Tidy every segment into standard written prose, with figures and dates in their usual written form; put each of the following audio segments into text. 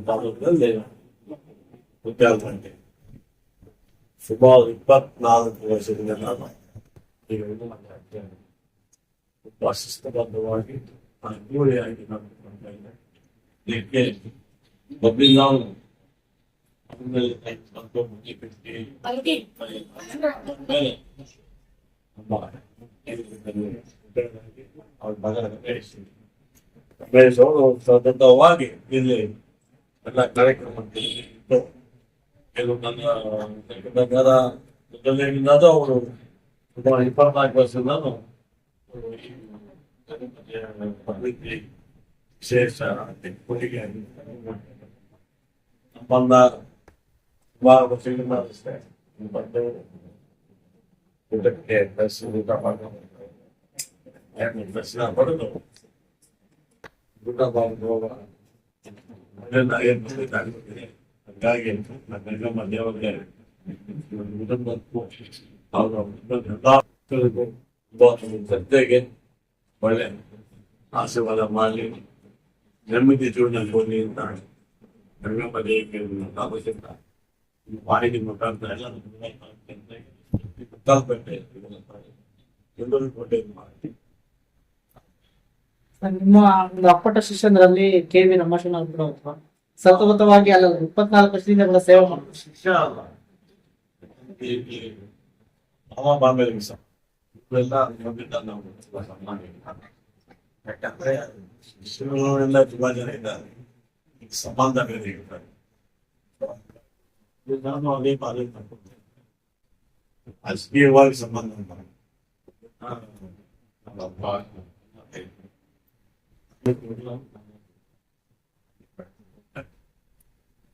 ತಾಲೂಕಿನಲ್ಲಿ ಉದ್ಯೋಗ ಮಾಡಿದೆ. ಸುಮಾರು 24 ವರ್ಷದಿಂದ ನಾನು ಈಗ ತುಂಬಾ ಶಿಸ್ತಬದ್ಧವಾಗಿ ಅನುಕೂಲಿಯಾಗಿ ನಡೆದುಕೊಂಡ ಇದಕ್ಕೆ ಮೊದಲಿಗೆ ನಾವು ಅವ್ರ ಮಗನ ಗಣೇಶ್ ಅವರು ಸತತವಾಗಿ ಇಲ್ಲಿ ಎಲ್ಲ ಕಾರ್ಯಕ್ರಮ ಕೆಲವು ನನ್ನ ಮೊದಲಿನಿಂದ ಅವರು 24 ವರ್ಷದಿಂದ ವಿಶೇಷ ಕೊಡುಗೆ ನಮ್ಮನ್ನ ಸುಮಾರು ವರ್ಷಗಳಿಂದ ಅಷ್ಟೇ ಊಟಕ್ಕೆ ಊಟ ಮಾಡೋದು ದರ್ಶನ ಪಡೆದು ಊಟ ಮಾಡುವಾಗ ಹಾಗಾಗಿ ನನ್ನ ದೇವರಿಗೆ ಕುಟುಂಬಕ್ಕೂ ಶ್ರದ್ಧೆಗೆ ಒಳ್ಳೆ ಆಶೀರ್ವಾದ ಮಾಡಲಿ, ನೆಮ್ಮದಿ ಜೀವನ ಹೋಗಲಿ ಅಂತ ಗಂಗಮ್ಮ ದೇವಿಗೆ ಅವಶ್ಯಕ ವಾಹಿನಿ ಮುಖಾಂತರ ಎಲ್ಲ ಗೊತ್ತಾಗ್ಬೇಕು ಎಲ್ಲರೂ ಕೊಟ್ಟೆ ಮಾಡಿ. ನಿಮ್ಮ ಒಂದು ಅಪ್ಪಟ ಶಿಷ್ಯಂದ್ರಲ್ಲಿ ಕೆ.ವಿ. ರಮಾಶನಾಥ್ ಕೂಡ ಸತತವಾಗಿ ಅಲ್ಲ 24 ವರ್ಷದಿಂದ ಕೂಡ ಸೇವೆ ಮಾಡ್ತಾರೆ. ಶಿಕ್ಷ ಅಲ್ಲ ಅವ ಬಾಂಬೆ ಸಹ ಇವೆಲ್ಲ ನಾವು ಯಾಕಂದ್ರೆ ಶಿಷ್ಯರುಗಳೆಲ್ಲ ತುಂಬಾ ಜನ ಇದ್ದಾರೆ, ಸಂಬಂಧ ಬೇರೆ ಇರ್ತಾರೆ. ನಾನು ಅದೇ ಪಾಲನೆ ಮಾಡ್ಕೊಳ್ತೇನೆ, ರಾಜಕೀಯವಾಗಿ ಸಂಬಂಧ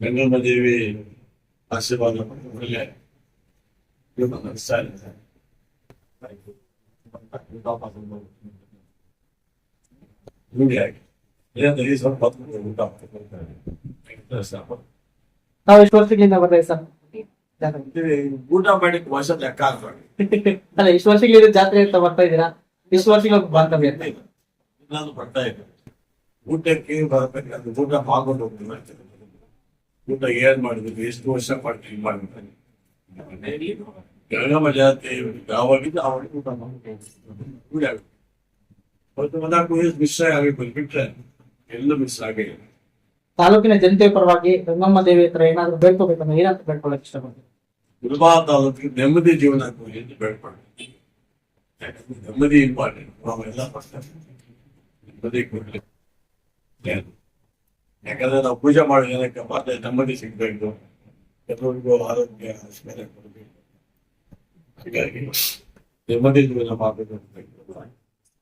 ಗಂಗಮ್ಮ ದೇವಿ ಆಶೀರ್ವಾದ ಒಳ್ಳೆ ನಾವು ಎಷ್ಟು ವರ್ಷಗಳಿಂದ ಬರ್ತೇವೆ ಸರ್ ಊಟ ಮಾಡಿ ವರ್ಷ ಲೆಕ್ಕ ಹಾಕೊಳ್ಳಿ. ಅಲ್ಲ, ಇಷ್ಟು ವರ್ಷಗಳಿಂದ ಜಾತ್ರೆ ಅಂತ ಬರ್ತಾ ಇದ್ದೀರಾ, ಇಷ್ಟು ವರ್ಷಗಳ ಬಾಂಧವ್ಯ ನಾನು ಬರ್ತಾ ಇದ್ದೆ ಊಟಕ್ಕೆ ಬರ್ಬೇಕಾದ್ರೆ ಊಟ ಮಾಡ್ಕೊಂಡು ಹೋಗ್ತೀವಿ. ಊಟ ಏನ್ ಮಾಡಿದ್ವಿ, ಎಷ್ಟು ವರ್ಷ ಮಾಡ್ತೀವಿ ಮಾಡ್ಬೇಕು. ಗಂಗಮ್ಮ ಜಾತಿ ಯಾವಾಗಿದ್ದು ಅವಾಗ ಊಟ ಮಾಡ್ಕೊಂಡು ಮತ್ತು 14 ವಯಸ್ಸು ಮಿಸ್ ಆಗಿ ಬಂದ್ಬಿಟ್ರೆ ಎಲ್ಲೂ ಮಿಸ್ ಆಗೇ ಇಲ್ಲ. ತಾಲೂಕಿನ ಜನತೆ ಪರವಾಗಿ ಗಂಗಮ್ಮ ದೇವಿ ಹತ್ರ ಏನಾದ್ರು ಬೇಡ್ಕೋಬೇಕಂದ್ರೆ ಏನಂತ ಬೇಡ್ಕೊಳ್ಳಕ್ ಇಷ್ಟಪಡ್ತೀವಿ? ಗುಲ್ಬಾ ತಾಲೂಕಿಗೆ ನೆಮ್ಮದಿ ಜೀವನ ಎಂದು ಬೇಡ್ಕೊಳ್ತೀವಿ. ನೆಮ್ಮದಿ ಇಂಪಾರ್ಟೆಂಟ್, ನಾವೆಲ್ಲ ನೆಮ್ಮದಿ ಕೊಡ್ಲಿ. ಯಾಕಂದ್ರೆ ನಾವು ಪೂಜೆ ಮಾಡೋ ಜನಕ್ಕೆ ಮಾತ್ರ ನೆಮ್ಮದಿ ಸಿಗ್ಬೇಕು, ಎಲ್ಲರಿಗೂ ಆರೋಗ್ಯ ಆಸ್ಪತ್ರೆ ಕೊಡಬೇಕು. ಹಾಗಾಗಿ ನೆಮ್ಮದಿ ಜೀವನ ಮಾಡಬೇಕು ಅಂತ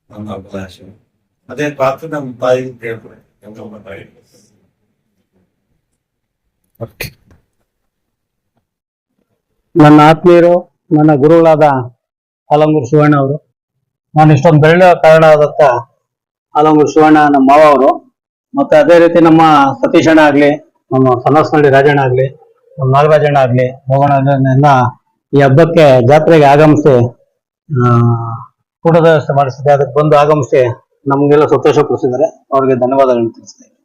ನನ್ನ ಅಭಿಲಾಷ. ಅದೇ ಪ್ರಾರ್ಥನೆ ನಮ್ಮ ತಾಯಿ ಕೇಳ್ತಾರೆ, ಗಂಗಮ್ಮ ತಾಯಿ. ನನ್ನ ಆತ್ಮೀಯರು, ನನ್ನ ಗುರುಗಳಾದ ಆಲಂಗೂರು ಶಿವಣ್ಣ ಅವರು, ನಾನು ಇಷ್ಟೊಂದು ಬೆಳೆಯೋ ಕಾರಣ ಆದಂತ ಆಲಂಗೂರು ಶಿವಣ್ಣ ನಮ್ಮ ಮಾವ ಅವರು, ಮತ್ತೆ ಅದೇ ರೀತಿ ನಮ್ಮ ಸತೀಶಣ್ಣ ಆಗ್ಲಿ, ನಮ್ಮ ಸನ್ನಸ್ನಳ್ಳಿ ರಾಜಣ್ಣ ಆಗ್ಲಿ, ನಮ್ಮ ನಾಗರಾಜಣ್ಣ ಆಗ್ಲಿ, ಮೋಗಣ್ಣ ಈ ಹಬ್ಬಕ್ಕೆ ಜಾತ್ರೆಗೆ ಆಗಮಿಸಿ ಊಟದ ವ್ಯವಸ್ಥೆ ಮಾಡಿಸಿದೆ. ಅದಕ್ಕೆ ಬಂದು ಆಗಮಿಸಿ ನಮ್ಗೆಲ್ಲ ಸಂತೋಷ ಪಡಿಸಿದ್ದಾರೆ. ಅವ್ರಿಗೆ ಧನ್ಯವಾದಗಳನ್ನು ತಿಳಿಸ್ತೇನೆ.